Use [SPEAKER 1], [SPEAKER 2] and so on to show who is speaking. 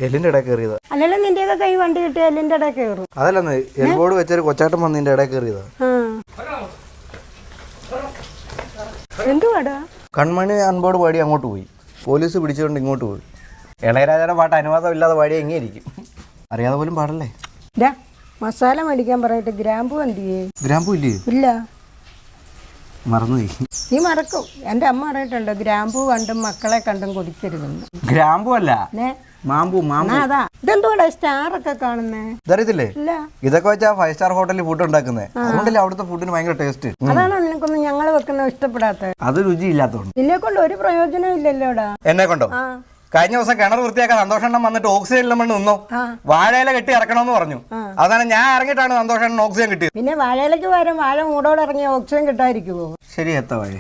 [SPEAKER 1] എല്ലിന്റെ ഇടയിൽ കയറിയതാ.
[SPEAKER 2] അല്ലല്ലോ നിന്റെയൊക്കെ കൈ വണ്ടി കിട്ടിയ എല്ലിന്റെ ഇടയിൽ കയറും.
[SPEAKER 1] അതല്ലെന്ന് എൽബോർഡ് വെച്ചൊരു കൊച്ചാട്ടം വന്ന് നിന്റെ ഇടയിൽ കയറിയതാ.
[SPEAKER 2] എന്തുവാടാ?
[SPEAKER 1] കൺമണി അൻപോട് പാടി അങ്ങോട്ട് പോയി. പോലീസ് പിടിച്ചുകൊണ്ട് ഇങ്ങോട്ട് പോയി. ഇളയരാജയുടെ പാട്ട് അനുവാദം ഇല്ലാതെ പാടിയാ എങ്ങനെ ഇരിക്കും? അറിയാതെ പോലും പാടല്ലേ.
[SPEAKER 2] മസാല മേടിക്കാൻ പറയട്ടെ. ഗ്രാമ്പു എന്തിയേ?
[SPEAKER 1] ഗ്രാമ്പു ഇല്ലേ?
[SPEAKER 2] ഇല്ല,
[SPEAKER 1] മറന്നുപോയി.
[SPEAKER 2] നീ മറക്കും. എൻ്റെ അമ്മ പറഞ്ഞിട്ടുണ്ട് ഗ്രാമ്പു കണ്ടും മക്കളെ കണ്ടും കുടിക്കരുതെന്ന്.
[SPEAKER 1] ഗ്രാമ്പു അല്ല, മാമ്പു.
[SPEAKER 2] അതാ. ഇതെന്തോടാ സ്റ്റാറൊക്കെ കാണുന്നേ?
[SPEAKER 1] ഇതറിയത്തില്ലേ?
[SPEAKER 2] ഇല്ല.
[SPEAKER 1] ഇതൊക്കെ വെച്ചാ 5 സ്റ്റാർ ഹോട്ടലിൽ ഫുഡ് ഉണ്ടാക്കുന്നത്. അതുകൊണ്ടല്ലേ അവിടുത്തെ ഫുഡിന് ഭയങ്കര ടേസ്റ്റ്.
[SPEAKER 2] അതാണോ നിനക്കൊന്നും ഞങ്ങൾ വെക്കുന്നത് ഇഷ്ടപ്പെടാത്ത?
[SPEAKER 1] അത് രുചി ഇല്ലാത്തതുകൊണ്ട്.
[SPEAKER 2] നിന്നെ കൊണ്ട് ഒരു പ്രയോജനം ഇല്ലല്ലോടാ.
[SPEAKER 1] എന്നെ കൊണ്ടോ? കഴിഞ്ഞ ദിവസം കിണർ വൃത്തിയാക്കാൻ സന്തോഷം വന്നിട്ട് ഓക്സിജൻ നമ്മൾ നിന്നോ, വാഴയില കെട്ടി ഇറക്കണമെന്ന് പറഞ്ഞു. അതാണ് ഞാൻ ഇറങ്ങിയിട്ടാണ് സന്തോഷം ഓക്സിജൻ കിട്ടിയത്.
[SPEAKER 2] പിന്നെ വാഴയിലേക്ക് പകരം വാഴ മൂടോടെ ഇറങ്ങിയ ഓക്സിജൻ കിട്ടാതിരിക്കുവോ?
[SPEAKER 1] ശരി, എത്ത വാഴ.